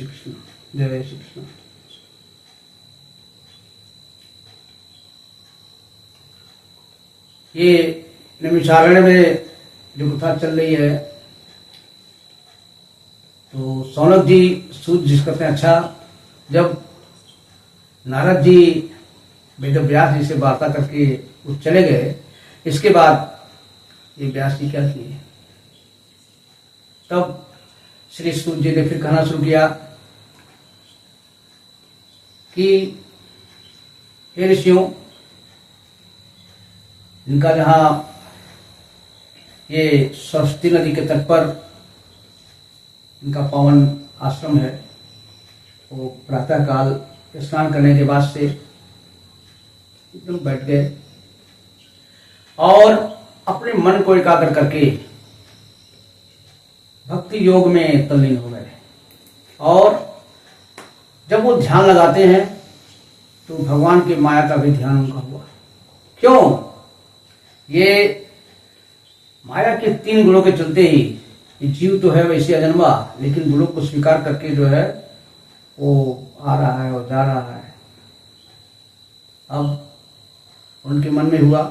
श्री कृष्ण। जय श्री कृष्ण। ये नैमिषारण्य में जो कथा चल रही है, तो सौनक जी सूत जिस कहते हैं, अच्छा, जब नारद जी वेद व्यास जी से वार्ता करके वो चले गए, इसके बाद ये व्यास जी क्या किए, तब श्री सूत जी ने फिर कहना शुरू किया कि हे ऋषियों, इनका जहाँ ये सरस्वती नदी के तट पर इनका पावन आश्रम है, वो प्रातः काल स्नान करने के बाद से एकदम बैठ गए और अपने मन को एकाग्र करके भक्ति योग में तल्लीन हो गए। और जब वो ध्यान लगाते हैं तो भगवान की माया का भी ध्यान उनका हुआ। क्यों? ये माया के 3 गुणों के चलते ही जीव तो है वैसे अजन्मा, लेकिन गुणों को स्वीकार करके जो है वो आ रहा है और जा रहा है। अब उनके मन में हुआ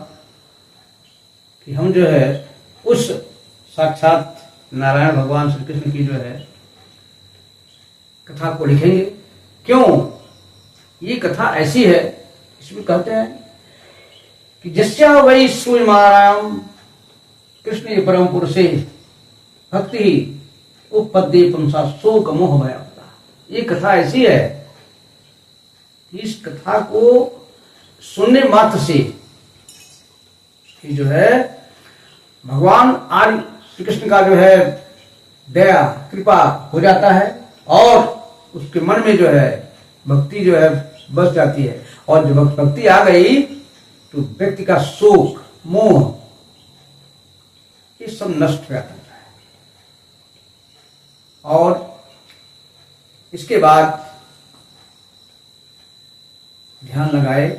कि हम जो है उस साक्षात नारायण भगवान श्री कृष्ण की जो है कथा को लिखेंगे। क्यों? ये कथा ऐसी है, इसमें कहते हैं कि जस्या वै सूयमाराम कृष्ण परम पुरुषे भक्ति उपपद्ये पुंसा शोक मोह भय। ये कथा ऐसी है कि इस कथा को सुनने मात्र से कि जो है भगवान आर्य श्री कृष्ण का जो है दया कृपा हो जाता है और उसके मन में जो है भक्ति जो है बस जाती है। और जब भक्ति आ गई तो व्यक्ति का शोक मोह ये सब नष्ट हो जाता है। और इसके बाद ध्यान लगाए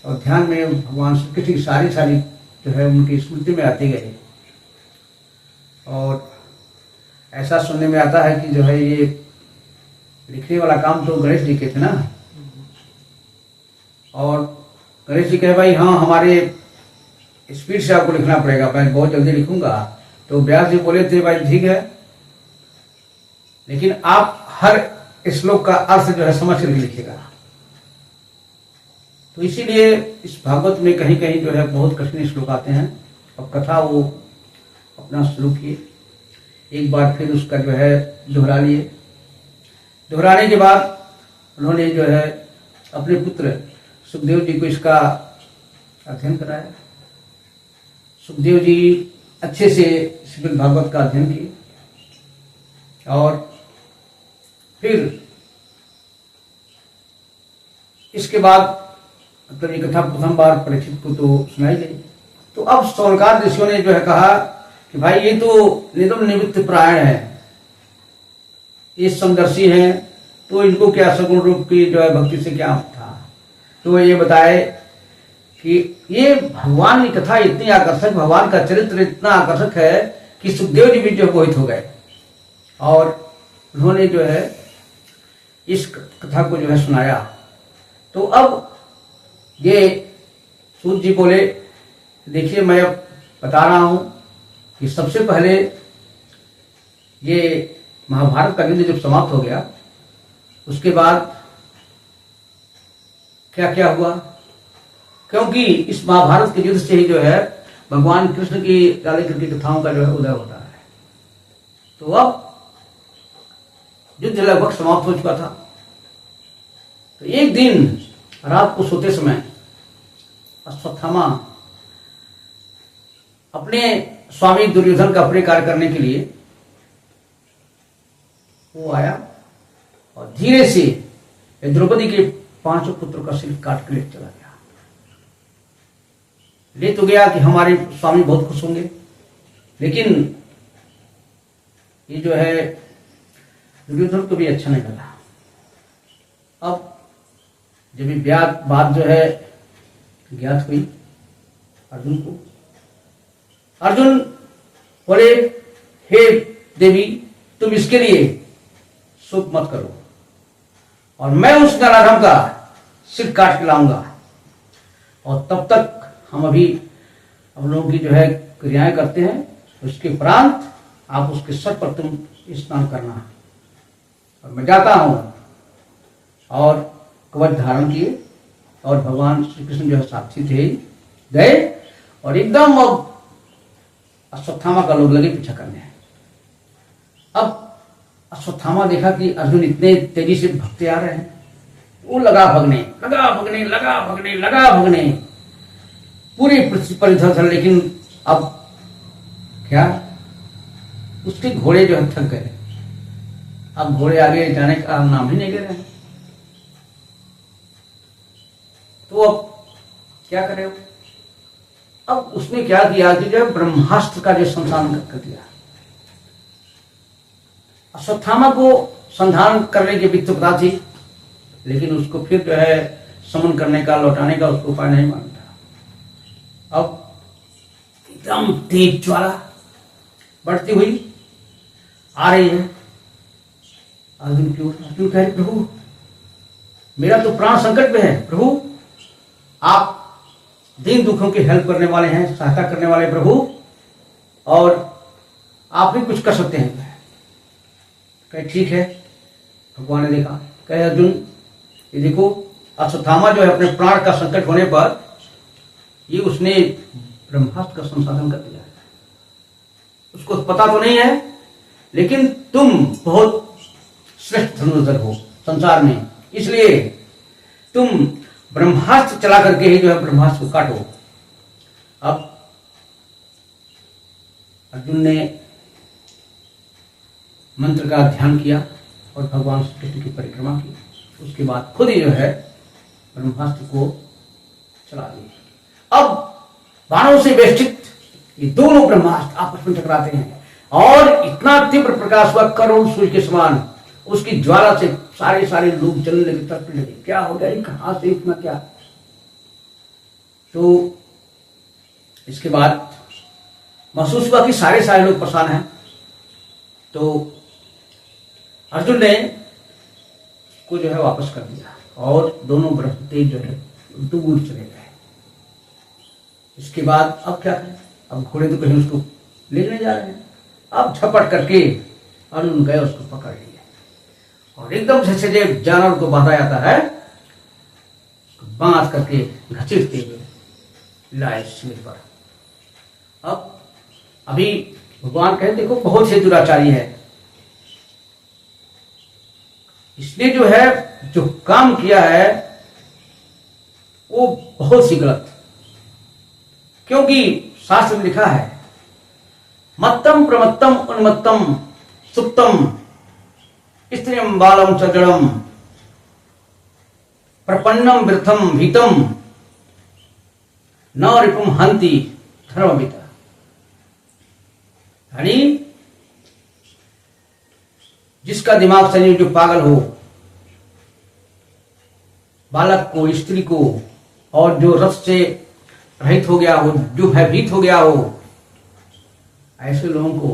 और ध्यान में भगवान श्री कृष्ण की सारी जो है उनकी स्मृति में आती गई। और ऐसा सुनने में आता है कि जो है ये लिखने वाला काम तो गणेश जी के थे ना, और गणेश जी कहे भाई हाँ हमारे स्पीड से आपको लिखना पड़ेगा, मैं बहुत जल्दी लिखूंगा। तो व्यास जी बोले थे भाई ठीक है, लेकिन आप हर श्लोक का अर्थ जो है समझ करके लिखिएगा। तो इसीलिए इस भागवत में कहीं कहीं जो है बहुत कठिन श्लोक आते हैं। अब कथा वो अपना शुरू किए, एक बार फिर उसका जो है दोहरा लिए। दोहराने के बाद उन्होंने जो है अपने पुत्र सुखदेव जी को इसका अध्ययन कराया। सुखदेव जी अच्छे से श्रीमद् भागवत का अध्ययन किए और फिर इसके बाद मतलब ये कथा प्रथम बार परीक्षित को तो सुनाई गई। तो अब सौनकाद ऋषियों ने जो है कहा कि भाई ये तो निधम निमित्त प्रायण है, ये समदर्शी हैं, तो इनको क्या सगुण रूप की जो है भक्ति से क्या था। तो ये बताए कि ये भगवान की कथा इतनी आकर्षक, भगवान का चरित्र इतना आकर्षक है कि सुखदेव जी भी जो मोहित हो गए और उन्होंने जो है इस कथा को जो है सुनाया। तो अब ये सूत जी बोले देखिए मैं अब बता रहा हूं कि सबसे पहले ये महाभारत का युद्ध जब समाप्त हो गया उसके बाद क्या क्या हुआ, क्योंकि इस महाभारत के युद्ध से ही जो है भगवान कृष्ण की राधे कृष्ण की कथाओं का जो है उदय होता है। तो अब युद्ध लगभग समाप्त हो चुका था। तो एक दिन रात को सोते समय अश्वत्थामा अपने स्वामी दुर्योधन का प्रिय कार्य करने के लिए वो आया और धीरे से द्रौपदी के 5 पुत्रों का सिर काट कर चला गया। ले तो गया कि हमारे स्वामी बहुत खुश होंगे, लेकिन ये जो है दुर्योधन को भी अच्छा नहीं लगा। अब जब ये बात जो है ज्ञात हुई अर्जुन को, अर्जुन बोले हे देवी तुम इसके लिए शोक मत करो, और मैं उस नराधम का सिर काट के लाऊंगा, और तब तक हम अभी हम लोगों की जो है क्रियाएं करते हैं, उसके उपरांत आप उसके सर पर तुम स्नान करना। और मैं जाता हूं, और कवच धारण किए, और भगवान श्री कृष्ण जो है साक्षी थे, गए, और एकदम अब अश्वत्थामा का लोग लगे पीछा करने। अब अश्वत्थामा देखा कि अर्जुन इतने तेजी से भगते आ रहे हैं, वो लगा भगने, लगा भगने, लगा भगने, लगा भगने, पूरी पृथ्वी पर इधर उधर। लेकिन अब क्या, उसके घोड़े जो है थक गए। अब घोड़े आगे जाने का नाम ही नहीं ले रहे हैं। तो अब क्या करे? अब उसने क्या किया कि जो है ब्रह्मास्त्र का जो संधान कर दिया। अश्वत्थामा को संधान करने की भी पता थी, लेकिन उसको फिर जो है समन करने का, लौटाने का उसको उपाय नहीं मानता। अब एकदम तेज ज्वाला बढ़ती हुई आ रही है अर्जुन की ओर। अर्जुन कह रहे, प्रभु मेरा तो प्राण संकट में है, प्रभु आप दीन दुखों की हेल्प करने वाले हैं, सहायता करने वाले प्रभु, और आप भी कुछ कर सकते हैं। कहे ठीक है। भगवान ने देखा, कहे अर्जुन ये देखो, अश्वत्थामा जो है अपने प्राण का संकट होने पर ये उसने ब्रह्मास्त्र का संसाधन कर दिया। उसको पता तो नहीं है, लेकिन तुम बहुत श्रेष्ठ धनुर्धर हो संसार में, इसलिए तुम ब्रह्मास्त्र चला करके ही जो है ब्रह्मास्त्र को काटो। अब अर्जुन ने मंत्र का ध्यान किया और भगवान श्री कृष्ण की परिक्रमा की। उसके बाद खुद ही जो है ब्रह्मास्त्र को चला दिया। अब बाणों से बेष्टित ये दोनों ब्रह्मास्त्र आपस में टकराते हैं, और इतना तीव्र प्रकाश हुआ, करोड़ सूर्य के समान। उसकी ज्वाला से सारे लोग जलने लगे, तड़पने लगे। क्या हो गया, कहां से इतना क्या? तो इसके बाद महसूस हुआ कि सारे लोग परेशान हैं। तो अर्जुन ने को जो है वापस कर दिया, और दोनों ब्रह्म तेज जो है दूर चले गए। इसके बाद अब क्या करें? अब घोड़े तो कहीं उसको लेने जा रहे हैं। अब झपट करके अर्जुन गए, उसको पकड़ लिए, और एकदम से जैसे जानवर को बांधा जाता है, उसको बांध करके घसीटते हुए लाए सिर पर। अब अभी भगवान कहे देखो बहुत से दुराचारी है, इसने जो है जो काम किया है वो बहुत सी गलत। क्योंकि शास्त्र में लिखा है, मत्तम प्रमत्तम उन्मत्तम सुप्तम स्त्रियम बालम च जड़म प्रपन्नम वृथम भीतम न रिपुम हंति धर्मविता। यानी जिसका दिमाग शरीर जो पागल हो, बालक को, स्त्री को, और जो रस से रहित हो गया हो, जो भयभीत हो गया हो, ऐसे लोगों को,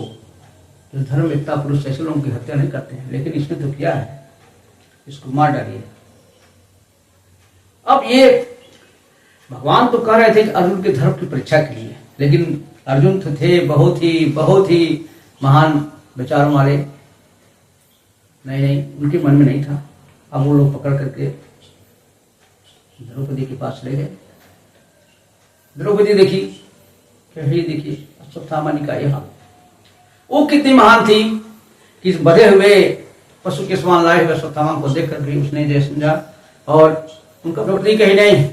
जो धर्मवेत्ता पुरुष ऐसे लोगों की हत्या नहीं करते हैं, लेकिन इसने तो किया है, इसको मार डालिए। अब ये भगवान तो कह रहे थे कि अर्जुन के धर्म की परीक्षा के लिए, लेकिन अर्जुन तो थे बहुत ही महान विचारों वाले। नहीं, उनके मन में नहीं था। अब वो लोग पकड़ करके द्रौपदी के पास ले गए। द्रौपदी देखी, देखिए अश्वत्थामा का यह हाल। वो कितनी महान थी कि बधे हुए पशु के समान लाए हुए अश्वत्थामा को देख करके उसने जय समझा, और उनका द्रौपदी कही नहीं,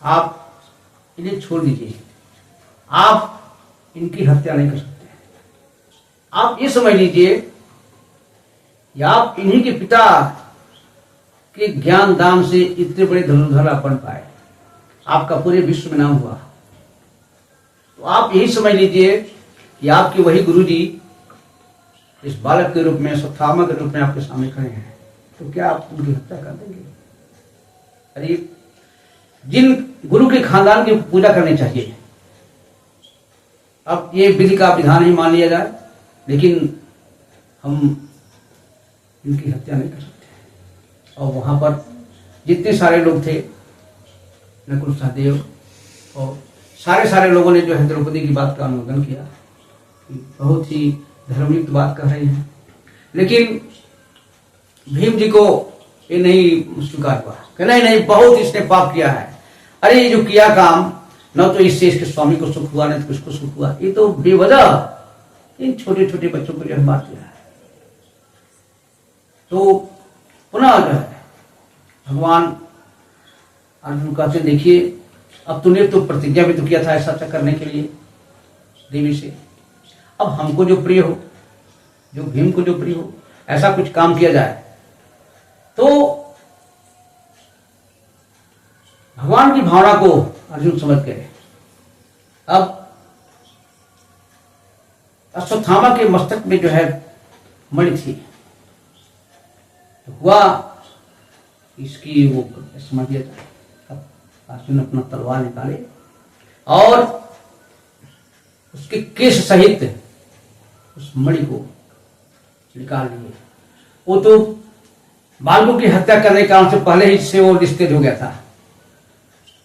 आप इन्हें छोड़ दीजिए, आप इनकी हत्या नहीं कर सकते। आप ये समझ लीजिए या आप इन्हीं के पिता के ज्ञान दान से इतने बड़े धनुर्धर आप बन पाए, आपका पूरे विश्व में नाम हुआ। तो आप यही समझ लीजिए कि आपके वही गुरुजी इस बालक के रूप में, अश्वत्थामा के रूप में आपके सामने खड़े हैं, तो क्या आप उनकी हत्या कर देंगे? अरे जिन गुरु के खानदान की पूजा करनी चाहिए। अब ये विधि का विधान ही मान लिया जाए, लेकिन हम इनकी हत्या नहीं कर सकते। और वहां पर जितने सारे लोग थे, नकुल सहदेव और सारे लोगों ने जो है द्रौपदी की बात का अनुमोदन किया कि बहुत ही धर्मयुक्त बात कर रहे हैं। लेकिन भीम जी को ये नहीं स्वीकार हुआ, कहना ही नहीं, बहुत इसने पाप किया है। अरे ये जो किया काम, न तो इससे इसके स्वामी को सुख हुआ, न तो किसको सुख हुआ, ये तो बेवजह इन छोटे छोटे बच्चों को जो है मार दिया है। तो पुनः जो है भगवान अर्जुन कहते देखिए, अब तूने तो प्रतिज्ञा भी तो किया था ऐसा करने के लिए देवी से, अब हमको जो प्रिय हो, जो भीम को जो प्रिय हो, ऐसा कुछ काम किया जाए तो भगवान की भावना को अर्जुन समझ गए। अब अश्वत्थामा के मस्तक में जो है मणि थी, तो हुआ इसकी वो समझ दिया जाए। अब अर्जुन अपना तलवार निकाले और उसके केश सहित उस मणि को निकाल लिए। वो तो बालकों की हत्या करने का से पहले ही से वो निस्तेज हो गया था।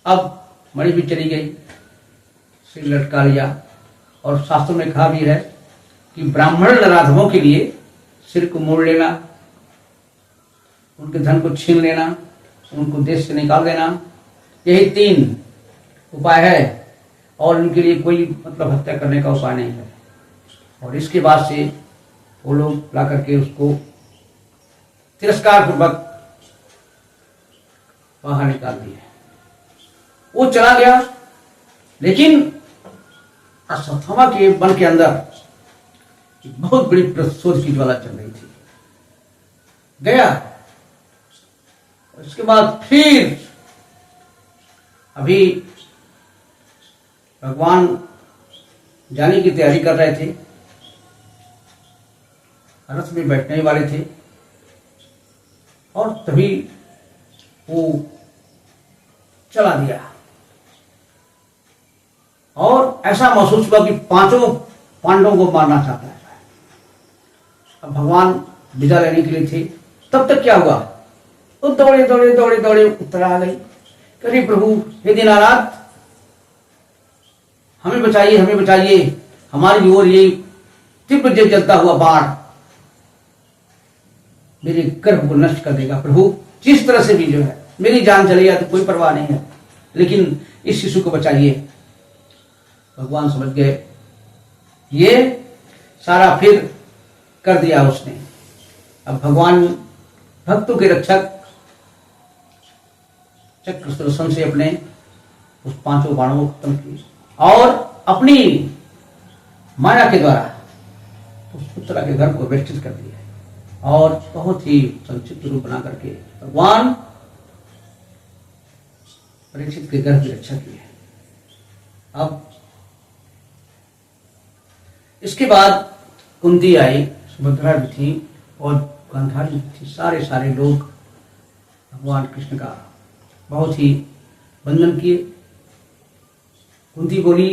अब मणि भी चली गई, सिर लटका लिया। और शास्त्रों में कहा भी है कि ब्राह्मण नराधमों के लिए सिर को मोड़ लेना, उनके धन को छीन लेना, उनको देश से निकाल देना, यही 3 उपाय है और उनके लिए कोई मतलब हत्या करने का उपाय नहीं है। और इसके बाद से वो लोग ला करके उसको तिरस्कार पूर्वक बाहर निकाल दिए। वो चला गया, लेकिन अश्वत्थामा के मन के अंदर बहुत बड़ी प्रतिशोध की ज्वाला चल रही थी। गया, उसके बाद फिर अभी भगवान जाने की तैयारी कर रहे थे, रथ में बैठने वाले थे, और तभी वो चला दिया। और ऐसा महसूस हुआ कि 5 पांडवों को मारना चाहता है। अब भगवान विदा लेने के लिए थे, तब तक क्या हुआ, वो दौड़े दौड़े दौड़े दौड़े उत्तर आ गई। अरे प्रभु, हे दीनानाथ, हमें बचाइए, हमें बचाइए, हमारी ओर ये तीव्र जल जलता हुआ बाण मेरे गर्भ को नष्ट कर देगा। प्रभु, जिस तरह से भी जो है मेरी जान चली जाए तो कोई परवाह नहीं है, लेकिन इस शिशु को बचाइए। भगवान समझ गए ये सारा फिर कर दिया उसने। अब भगवान भक्तों के रक्षक चक्र सुदर्शन से अपने उस 5 बाणों को खत्म किए और अपनी माया के द्वारा उस पुत्र के घर को वेष्टित कर दिया और बहुत ही संक्षिप्त रूप बना करके भगवान परीक्षित के घर की रक्षा की है। अब इसके बाद कुंती आई, सुभद्रा भी थी और गांधारी भी थी। सारे लोग भगवान कृष्ण का बहुत ही वंदन किए। कुंती बोली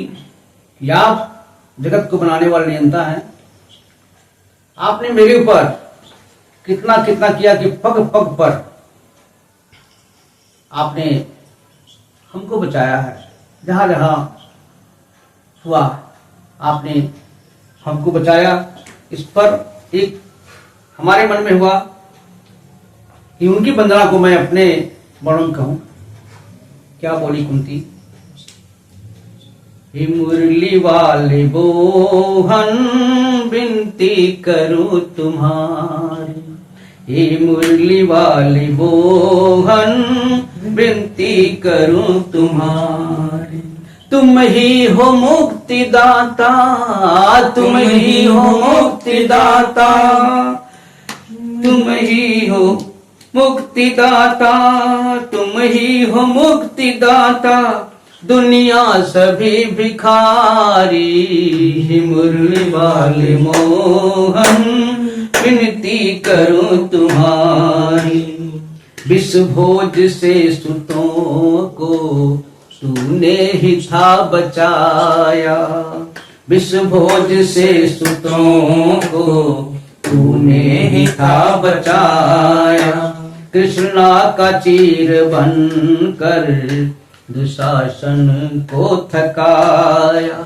कि आप जगत को बनाने वाले नियंता हैं, आपने मेरे ऊपर कितना कितना किया कि पग पग पर आपने हमको बचाया है। जहां जहां हुआ आपने हमको बचाया। इस पर एक हमारे मन में हुआ कि उनकी वंदना को मैं अपने वर्णन कहूं। क्या बोली कुंती, हे मुरली वाले बोहन विनती करूं तुम्हारी, हे मुरली वाले बोहन विनती करूं तुम्हारी। तुम ही हो मुक्ति दाता, तुम ही हो मुक्ति दाता, तुम ही हो मुक्ति दाता, तुम ही हो मुक्ति दाता, दुनिया सभी भिखारी। हे मुरली वाले मोहन विनती करूं तुम्हारी। विष भोज से सुतों को तूने ही था बचाया, विष भोज से सुतों को तूने ही था बचाया, कृष्णा का चीर बनकर दुशासन को थकाया।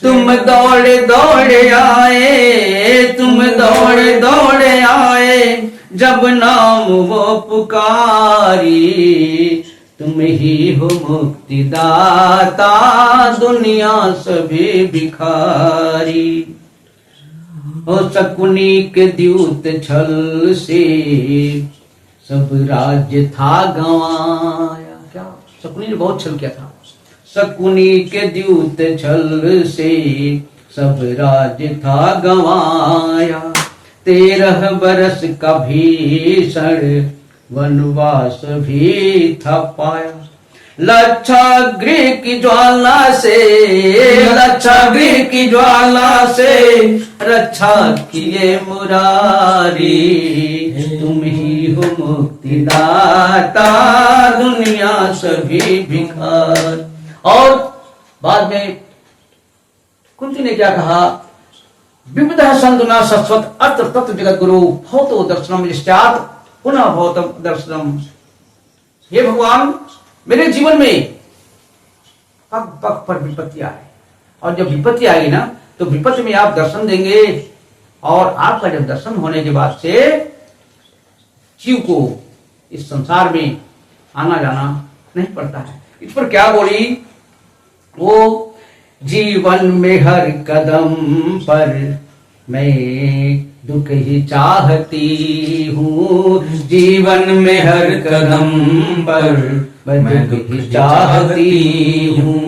तुम दौड़े दौड़े आए, तुम दौड़े दौड़े आए, जब नाम वो पुकारी, तुम ही हो मुक्तिदाता, दुनिया सभी भिखारी। ओ शकुनी के द्यूत छल से सब राज्य था गंवाया। क्या शकुनी ने बहुत छल किया था। शकुनी के द्यूत छल से सब राज्य था गंवाया, 13 बरस का भीषण वनवास भी था पाया। लक्षागृह की ज्वाला से, लक्षागृह की ज्वाला से रक्षा किए मुरारी, तुम ही हो मुक्तिदाता, दुनिया सभी भिखार। और बाद में कुंती ने क्या कहा, विविधः संतुना शाश्वत अत्र तत्व जगत गुरु भवतो दर्शनम यस्यात् पुनः भवतम दर्शनम। हे भगवान, मेरे जीवन में पग पग पर विपत्ति आए, और जब विपत्ति आएगी ना तो विपत्ति में आप दर्शन देंगे, और आपका जब दर्शन होने के बाद से जीव को इस संसार में आना जाना नहीं पड़ता है। इस पर क्या बोली वो, जीवन में हर कदम पर मैं दुख ही चाहती हूँ, जीवन में हर कदम पर मैं दुख ही चाहती हूँ,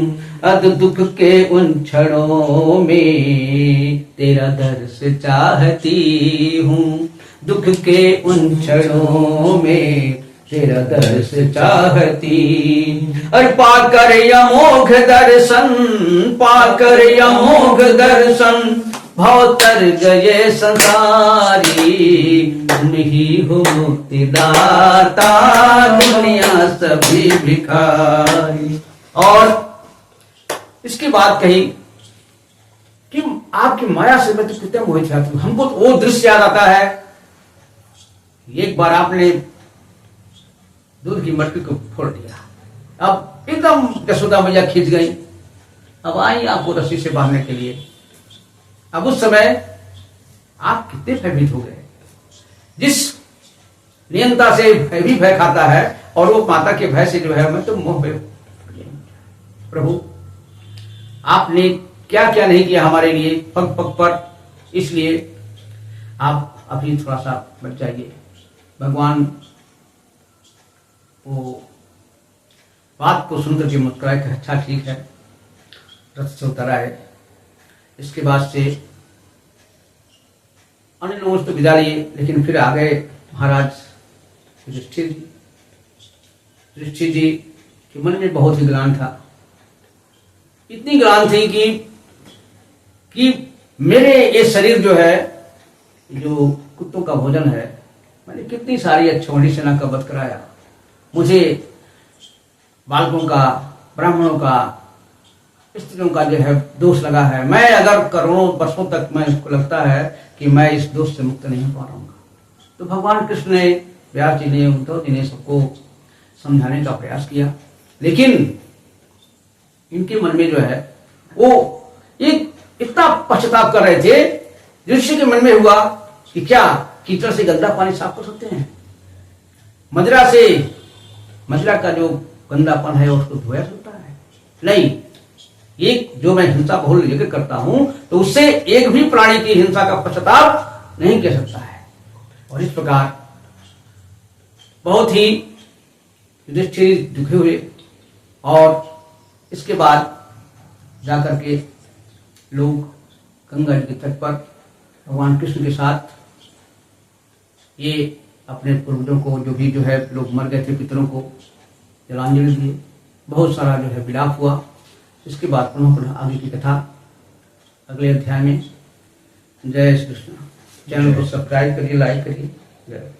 अद दुख के उन क्षणों में तेरा दर्श चाहती हूँ, दुख के उन क्षणों में तेरा दर्श चाहती। और पाकर अमोघ दर्शन, पाकर अमोघ दर्शन, भवतर गए संसारी, तुम ही हो मुक्तिदाता, दुनिया सभी भिखारी। और इसकी बात कही कि आपकी माया से मैं तो कितने मोहित था। हमको तो वो दृश्य याद आता है, एक बार आपने दूध की मटकी को फोड़ दिया, अब एकदम यशोदा मैया खींच गई, अब आई आपको रस्सी से बांधने के लिए। अब उस समय आप कितने भयभीत हो गए। जिस नियंता से भय भी भय खाता है, और वो माता के भय से जो है मैं तो मोह में। प्रभु आपने क्या क्या नहीं किया हमारे लिए पग पग पर, इसलिए आप अभी थोड़ा सा बच जाइए। भगवान वो बात को सुनकर के मुस्कुराए कि अच्छा ठीक है, रथ से उतरा है। इसके बाद से अन्य लोगों से तो विदा लिए, लेकिन फिर आ गए महाराज युधिष्ठिर जी। युधिष्ठिर जी के मन में बहुत ही ग्लानि था, इतनी ग्लानि थी कि मेरे ये शरीर जो है, जो कुत्तों का भोजन है, मैंने कितनी सारी अच्छी सेना का वध कराया, मुझे बालकों का, ब्राह्मणों का, स्त्रियों का जो है दोष लगा है। मैं अगर करोड़ों वर्षों तक मैं इसको लगता है कि मैं इस दोष से मुक्त नहीं हो पा रहा हूँ। तो भगवान कृष्ण ने, व्यास जी ने, उद्धव जी ने सबको समझाने का प्रयास किया, लेकिन इनके मन में जो है वो एक इतना पश्चाताप कर रहे थे। ऋषि के मन में हुआ कि क्या कीचड़ से गंदा पानी साफ कर सकते हैं? मदिरा से, मदिरा का जो गंदापन है उसको धोया सकता है? नहीं। एक जो मैं हिंसा बहुल यज्ञ करता हूं तो उससे एक भी प्राणी की हिंसा का पश्चाताप नहीं कर सकता है। और इस प्रकार बहुत ही युधिष्ठिर दुखे हुए, और इसके बाद जाकर के लोग गंगा जी के तट पर भगवान कृष्ण के साथ ये अपने पूर्वजों को, जो भी जो है लोग मर गए थे, पितरों को जलांजलि दिए। बहुत सारा जो है विलाप हुआ। इसके बाद पुनः आगे की कथा अगले अध्याय में। जय श्री कृष्ण। चैनल को सब्सक्राइब करिए, लाइक करिए। जय।